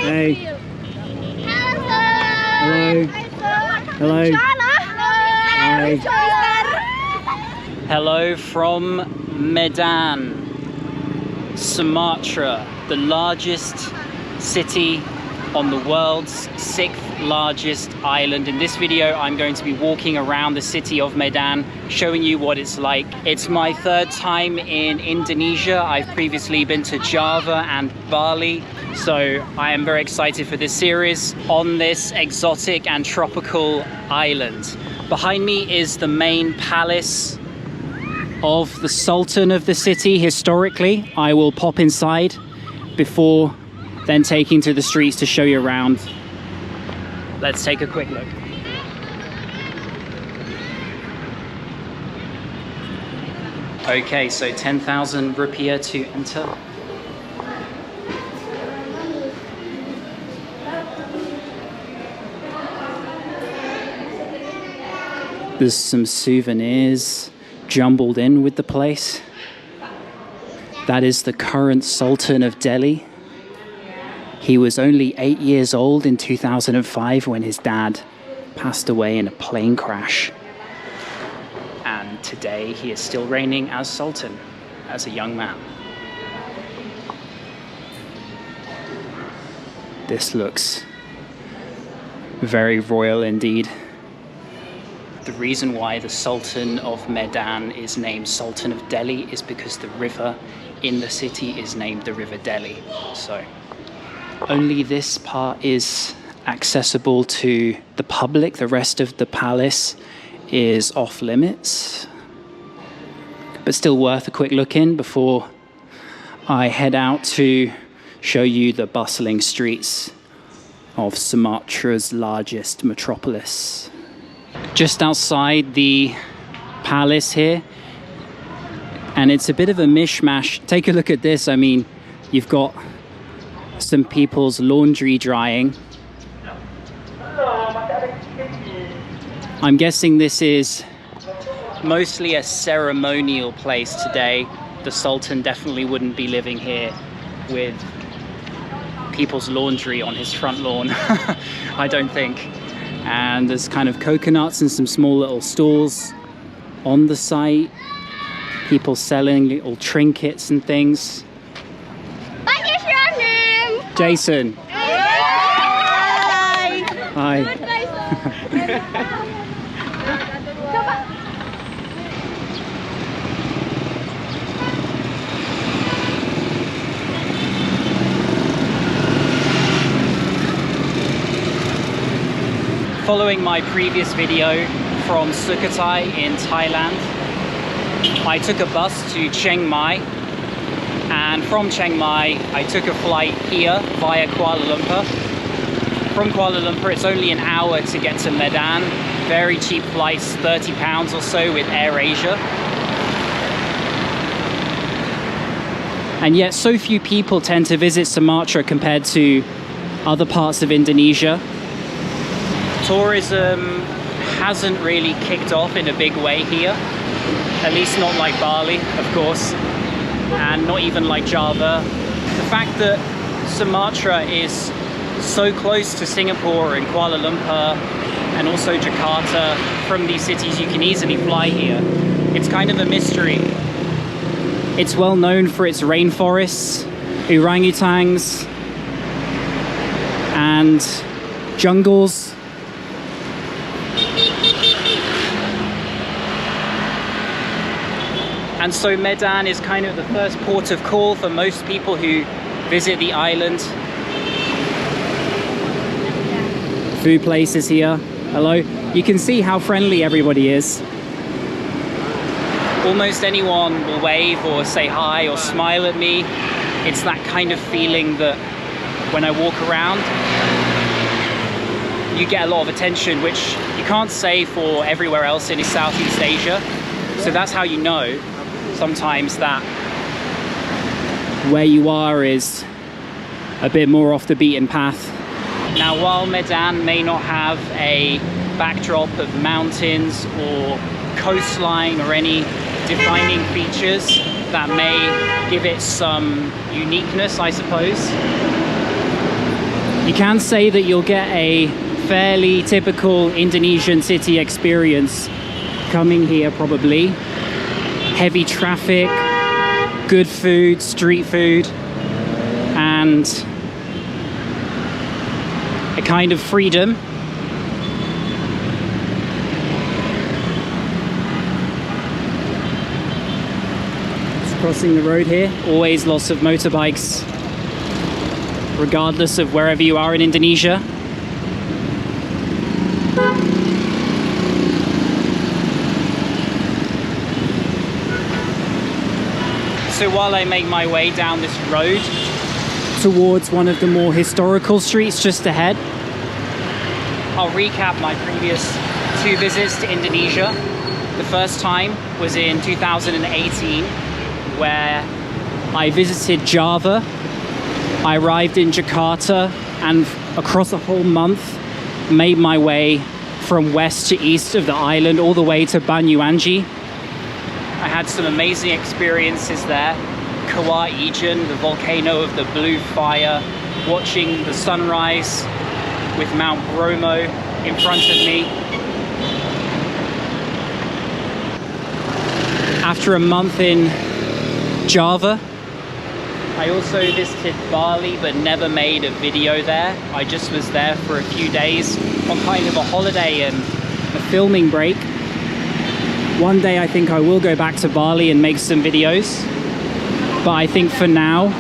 Hey. Hello. Hello. Hi. Hello from Medan, Sumatra, the largest city on the world's 6th largest island. In this video, I'm going to be walking around the city of Medan, showing you what it's like. It's my 3rd time in Indonesia. I've previously been to Java and Bali, so I am very excited for this series on this exotic and tropical island. Behind me is the main palace of the Sultan of the city. Historically, I will pop inside before then taking to the streets to show you around. Let's take a quick look. Okay, so 10,000 rupiah to enter. There's some souvenirs jumbled in with the place. That is the current Sultan of Delhi. He was only 8 years old in 2005 when his dad passed away in a plane crash. And today he is still reigning as Sultan, as a young man. This looks very royal indeed. The reason why the Sultan of Medan is named Sultan of Delhi is because the river in the city is named the River Delhi. So only this part is accessible to the public. The rest of the palace is off limits, but still worth a quick look in before I head out to show you the bustling streets of Sumatra's largest metropolis. Just outside the palace here, and it's a bit of a mishmash. Take a look at this. I mean, you've got some people's laundry drying. I'm guessing this is mostly a ceremonial place today. The Sultan definitely wouldn't be living here with people's laundry on his front lawn. I don't think. And there's kind of coconuts and some small little stalls on the site. People selling little trinkets and things. What is your name? Jason. Hi. Hi. Following my previous video from Sukhothai in Thailand, I took a bus to Chiang Mai, and from Chiang Mai I took a flight here via Kuala Lumpur. From Kuala Lumpur it's only an hour to get to Medan. Very cheap flights, £30 or so with AirAsia. And yet so few people tend to visit Sumatra compared to other parts of Indonesia. Tourism hasn't really kicked off in a big way here, at least not like Bali, of course, and not even like Java. The fact that Sumatra is so close to Singapore and Kuala Lumpur and also Jakarta, from these cities you can easily fly here. It's kind of a mystery. It's well known for its rainforests, orangutans, and jungles. And so Medan is kind of the first port of call for most people who visit the island. Food places here. Hello. You can see how friendly everybody is. Almost anyone will wave or say hi or smile at me. It's that kind of feeling that when I walk around, you get a lot of attention, which you can't say for everywhere else in Southeast Asia. So that's how you know sometimes that where you are is a bit more off the beaten path. Now, while Medan may not have a backdrop of mountains or coastline or any defining features that may give it some uniqueness, I suppose, You can say that you'll get a fairly typical Indonesian city experience coming here probably. Heavy traffic, good food, street food, and a kind of freedom. Just crossing the road here, always lots of motorbikes, regardless of wherever you are in Indonesia. So while I make my way down this road towards one of the more historical streets just ahead, I'll recap my previous 2 visits to Indonesia. The first time was in 2018, where I visited Java. I arrived in Jakarta and across a whole month made my way from west to east of the island all the way to Banyuwangi. I had some amazing experiences there. Kawah Ijen, the volcano of the blue fire, watching the sunrise with Mount Bromo in front of me. After a month in Java, I also visited Bali but never made a video there. I just was there for a few days on kind of a holiday and a filming break. One day I think I will go back to Bali and make some videos, but I think for now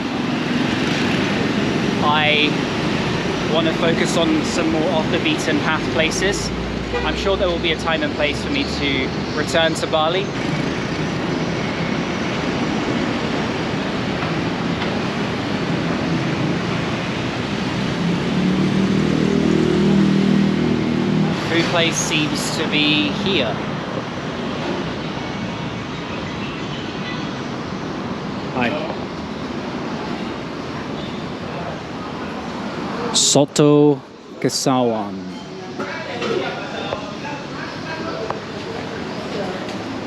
I want to focus on some more off the beaten path places. I'm sure there will be a time and place for me to return to Bali. Food place seems to be here. Hi. Soto Medan.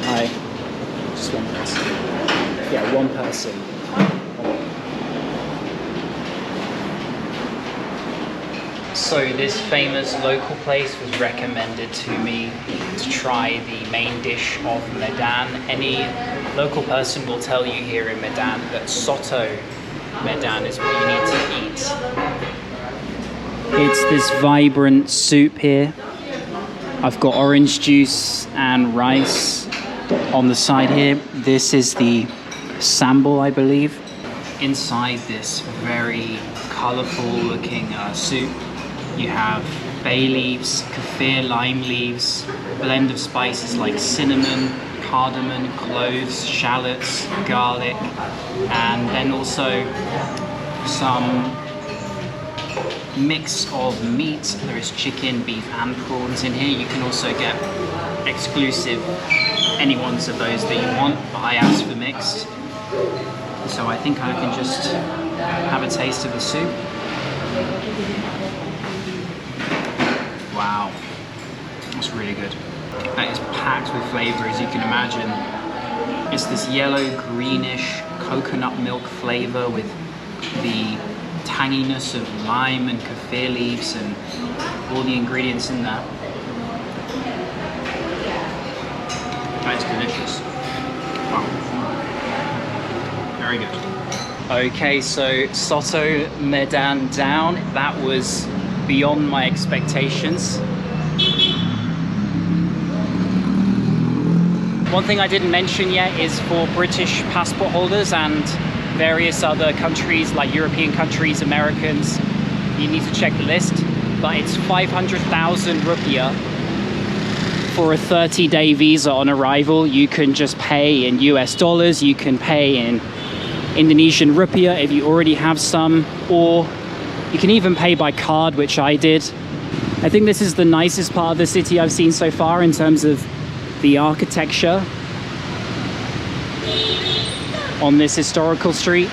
Hi. Just one person. Yeah, one person. So this famous local place was recommended to me to try the main dish of Medan. Any local person will tell you here in Medan that Soto Medan is what you need to eat. It's this vibrant soup here. I've got orange juice and rice on the side here. This is the sambal, I believe. Inside this very colorful looking soup, you have bay leaves, kaffir lime leaves, blend of spices like cinnamon, cardamom, cloves, shallots, garlic, and then also some mix of meat. There is chicken, beef, and prawns in here. You can also get exclusive any ones of those that you want, but I asked for mixed. So I think I can just have a taste of the soup. Wow, that's really good. That is packed with flavor, as you can imagine. It's this yellow, greenish coconut milk flavor with the tanginess of lime and kaffir leaves and all the ingredients in that. That's delicious. Wow. Very good. Okay, so Soto Medan down. That was beyond my expectations. One thing I didn't mention yet is for British passport holders and various other countries like European countries, Americans, you need to check the list, but it's 500,000 rupiah for a 30-day visa on arrival. You can just pay in US dollars, you can pay in Indonesian rupiah if you already have some, or you can even pay by card, which I did. I think this is the nicest part of the city I've seen so far in terms of the architecture on this historical street.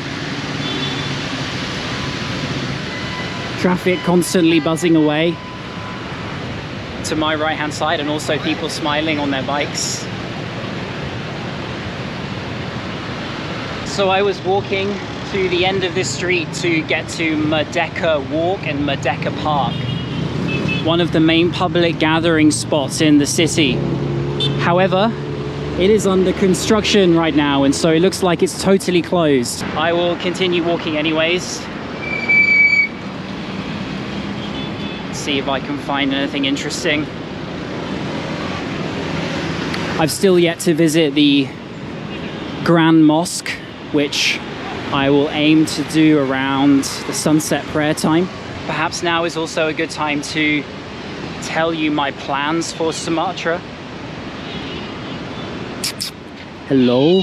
Traffic constantly buzzing away to my right hand side, and also people smiling on their bikes. So I was walking to the end of this street to get to Merdeka Walk and Merdeka Park, one of the main public gathering spots in the city. However, it is under construction right now, and so it looks like it's totally closed. I will continue walking anyways. See if I can find anything interesting. I've still yet to visit the Grand Mosque, which I will aim to do around the sunset prayer time. Perhaps now is also a good time to tell you my plans for Sumatra. Hello?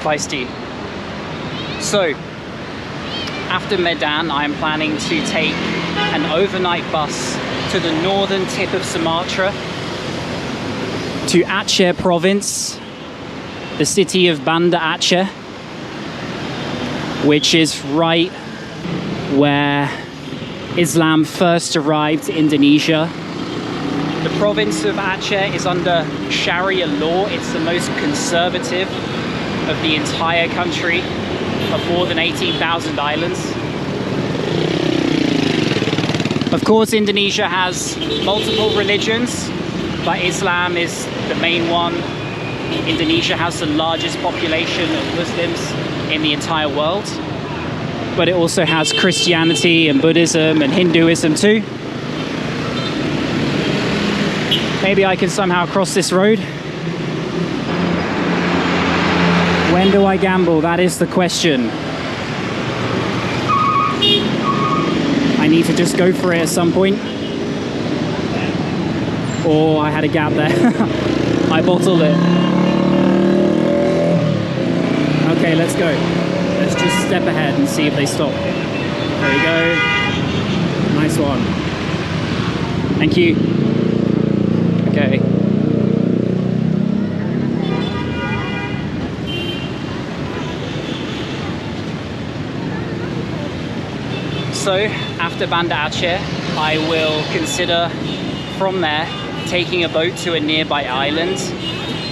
Feisty. So, after Medan, I am planning to take an overnight bus to the northern tip of Sumatra, to Aceh province, the city of Banda Aceh, which is right where Islam first arrived to Indonesia. The province of Aceh is under Sharia law. It's the most conservative of the entire country, of more than 18,000 islands. Of course, Indonesia has multiple religions, but Islam is the main one. Indonesia has the largest population of Muslims in the entire world, but it also has Christianity and Buddhism and Hinduism too. Maybe I can somehow cross this road. When do I gamble? That is the question. I need to just go for it at some point. Or I had a gap there. I bottled it. Okay, let's go. Let's just step ahead and see if they stop. There we go. Nice one. Thank you. Okay. So, after Banda Aceh, I will consider from there taking a boat to a nearby island,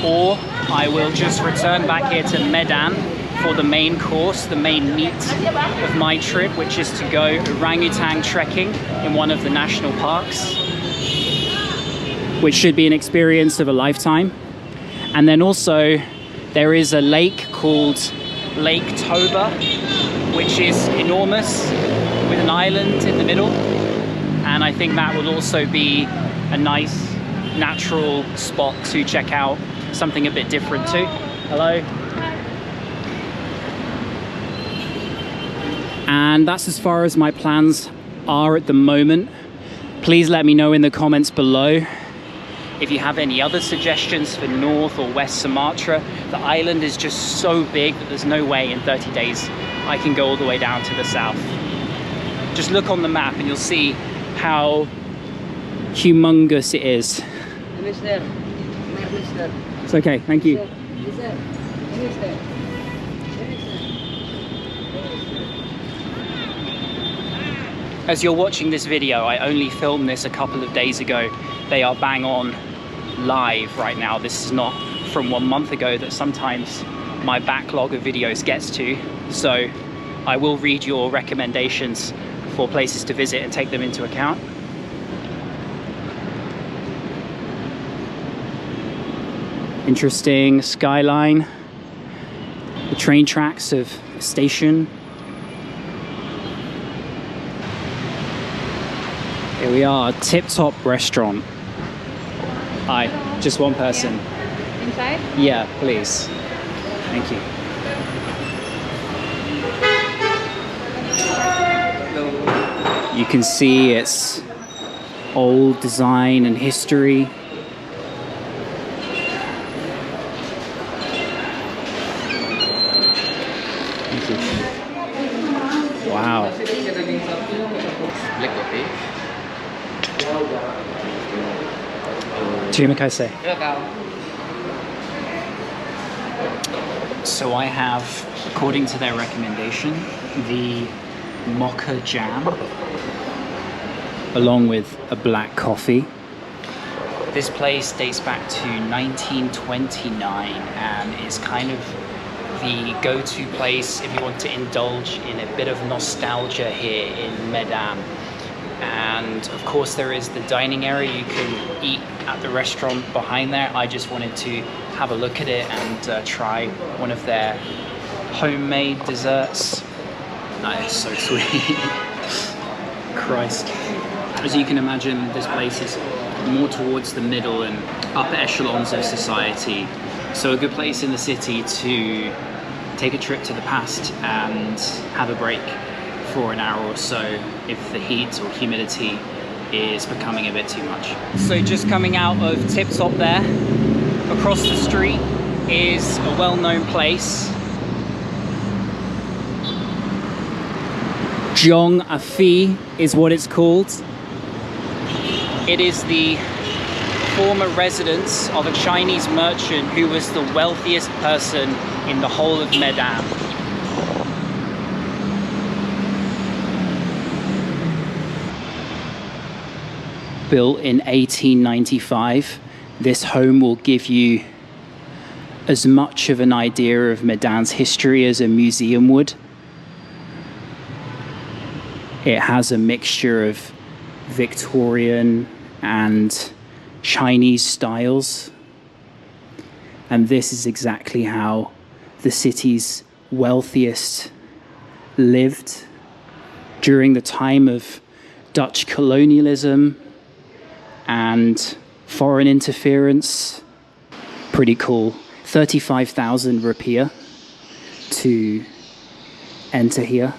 or I will just return back here to Medan for the main course, the main meat of my trip, which is to go orangutan trekking in one of the national parks, which should be an experience of a lifetime. And then also there is a lake called Lake Toba, which is enormous, with an island in the middle, and I think that will also be a nice natural spot to check out, something a bit different too. Hello. And that's as far as my plans are at the moment. Please let me know in the comments below if you have any other suggestions for North or West Sumatra. The island is just so big that there's no way in 30 days I can go all the way down to the south. Just look on the map and you'll see how humongous it is. It's okay, thank you. As you're watching this video, I only filmed this a couple of days ago. They are bang on live right now. This is not from 1 month ago that sometimes my backlog of videos gets to. So I will read your recommendations for places to visit and take them into account. Interesting skyline, the train tracks of the station. Here we are, Tip Top Restaurant. Hi, just one person. Inside? Yeah, please. Thank you. You can see its old design and history. Thank you. Wow. Black coffee. Terima kasih. So I have, according to their recommendation, the mocha jam, along with a black coffee. This place dates back to 1929 and is kind of the go-to place if you want to indulge in a bit of nostalgia here in Medan. And of course there is the dining area. You can eat at the restaurant behind there. I just wanted to have a look at it and try one of their homemade desserts. That is so sweet. Christ. As you can imagine, this place is more towards the middle and upper echelons of society. So a good place in the city to take a trip to the past and have a break for an hour or so if the heat or humidity is becoming a bit too much. So just coming out of Tip Top there, across the street is a well-known place. Tjong A Fie is what it's called. It is the former residence of a Chinese merchant who was the wealthiest person in the whole of Medan. Built in 1895, this home will give you as much of an idea of Medan's history as a museum would. It has a mixture of Victorian and Chinese styles, and this is exactly how the city's wealthiest lived during the time of Dutch colonialism and foreign interference. Pretty cool. 35,000 rupiah to enter here,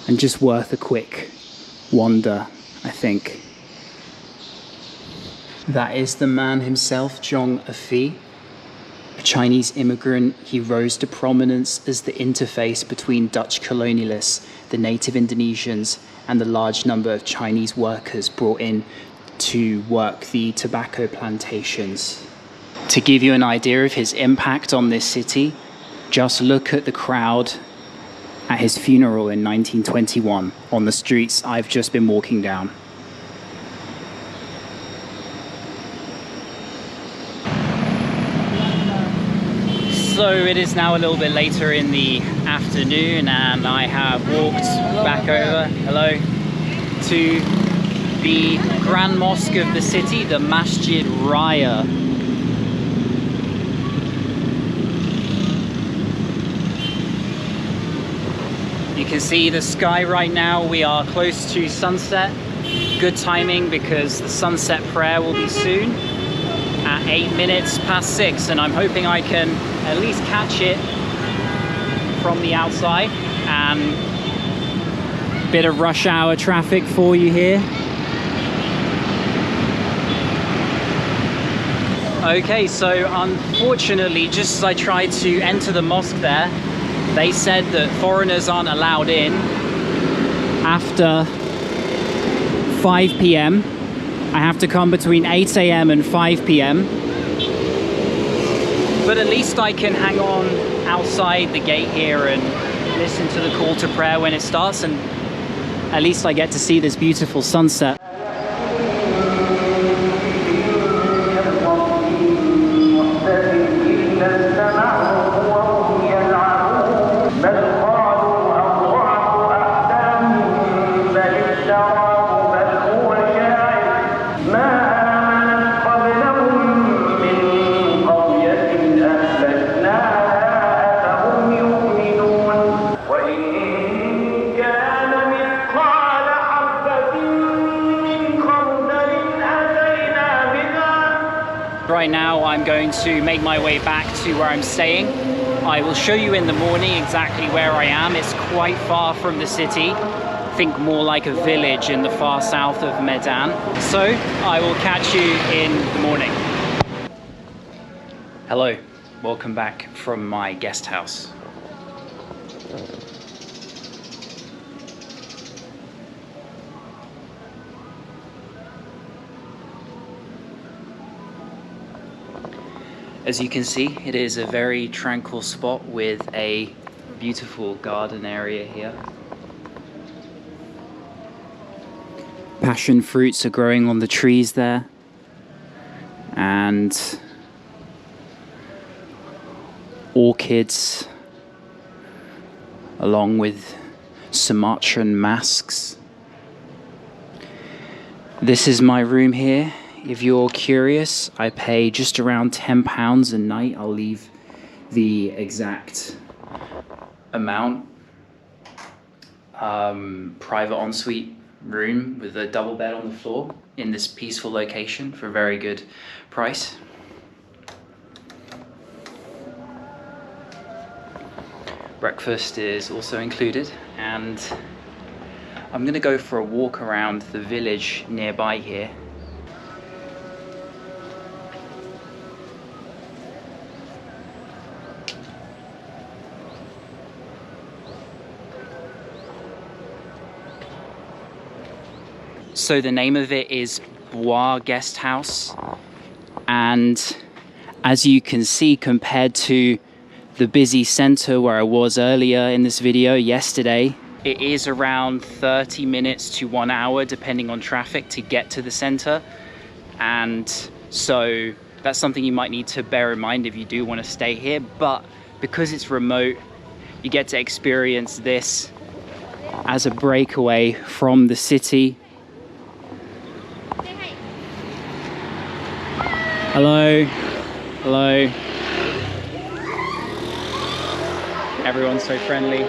and just worth a quick wander, I think. That is the man himself, Tjong A Fie. A Chinese immigrant, he rose to prominence as the interface between Dutch colonialists, the native Indonesians, and the large number of Chinese workers brought in to work the tobacco plantations. To give you an idea of his impact on this city, just look at the crowd at his funeral in 1921 on the streets I've just been walking down. So it is now a little bit later in the afternoon and I have walked back over, hello, to the Grand Mosque of the city, the Masjid Raya. You can see the sky right now. We are close to sunset. Good timing because the sunset prayer will be soon at 6:08, and I'm hoping I can at least catch it from the outside. And bit of rush hour traffic for you here. Okay, so unfortunately, just as I tried to enter the mosque there, they said that foreigners aren't allowed in after 5 p.m. I have to come between 8 a.m. and 5 p.m. But at least I can hang on outside the gate here and listen to the call to prayer when it starts, and at least I get to see this beautiful sunset. Right now I'm going to make my way back to where I'm staying. I will show you in the morning exactly where I am. It's quite far from the city. Think more like a village in the far south of Medan. So I will catch you in the morning. Hello, welcome back from my guest house. As you can see, it is a very tranquil spot with a beautiful garden area here. Passion fruits are growing on the trees there. and orchids, along with Sumatran masks. This is my room here. If you're curious, I pay just around £10 a night. I'll leave the exact amount. Private ensuite room with a double bed on the floor in this peaceful location for a very good price. Breakfast is also included, and I'm gonna go for a walk around the village nearby here. So the name of it is Bois Guest House, and as you can see, compared to the busy center where I was earlier in this video yesterday, it is around 30 minutes to 1 hour depending on traffic to get to the center. And so that's something you might need to bear in mind if you do want to stay here. But because it's remote, you get to experience this as a breakaway from the city. Hello, hello. Everyone's so friendly.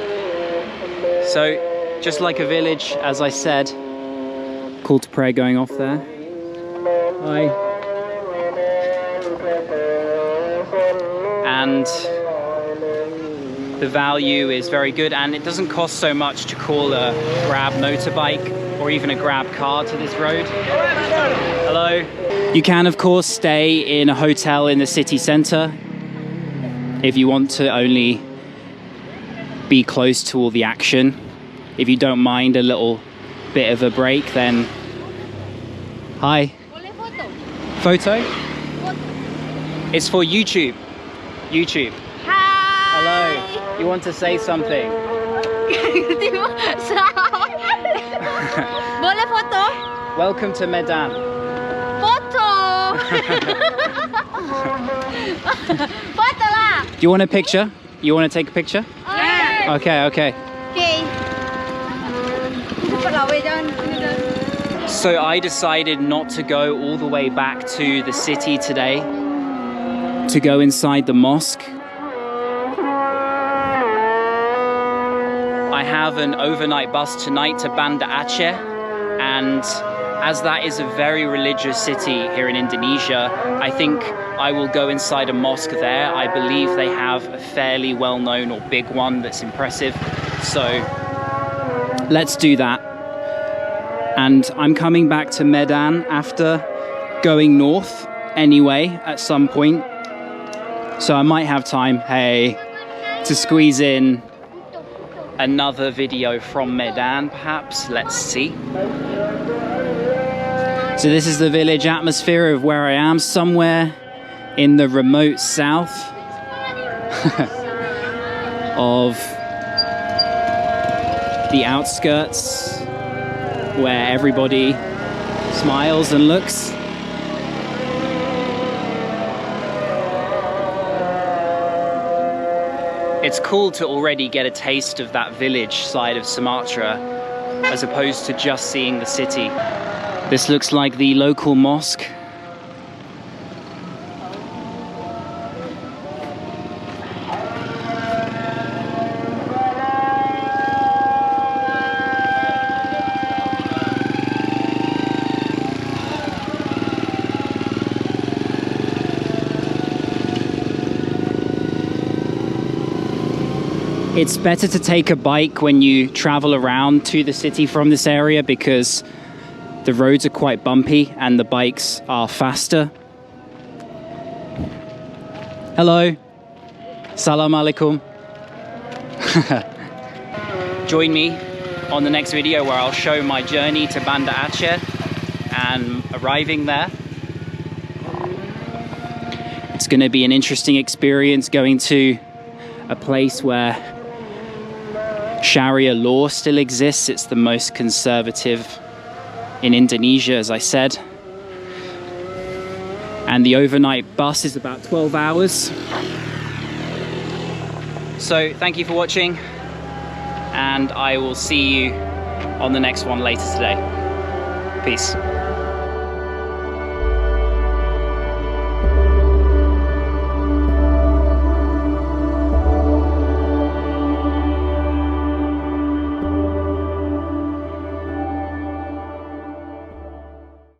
So, just like a village, as I said, call to prayer going off there. Hi. And the value is very good, and it doesn't cost so much to call a Grab motorbike or even a Grab car to this road. Hello. You can, of course, stay in a hotel in the city center if you want to only be close to all the action. If you don't mind a little bit of a break, then hi. Photo? It's for YouTube. YouTube. Hi. Hello. You want to say something? Boleh foto? Welcome to Medan. Foto. Foto lah. Do you want a picture? You want to take a picture? Yeah. Okay, okay. Okay. So I decided not to go all the way back to the city today to go inside the mosque. I have an overnight bus tonight to Banda Aceh, and as that is a very religious city here in Indonesia, I think I will go inside a mosque there. I believe they have a fairly well-known or big one that's impressive. So let's do that. And I'm coming back to Medan after going north anyway at some point. So I might have time, hey, to squeeze in another video from Medan, perhaps. Let's see. So this is the village atmosphere of where I am, somewhere in the remote south of the outskirts, where everybody smiles and looks. It's cool to already get a taste of that village side of Sumatra as opposed to just seeing the city. This looks like the local mosque. It's better to take a bike when you travel around to the city from this area because the roads are quite bumpy and the bikes are faster. Hello. Salam alaikum. Join me on the next video where I'll show my journey to Banda Aceh and arriving there. It's going to be an interesting experience going to a place where Sharia law still exists. It's the most conservative in Indonesia, as I said. and the overnight bus is about 12 hours. So thank you for watching, and I will see you on the next one later today. Peace.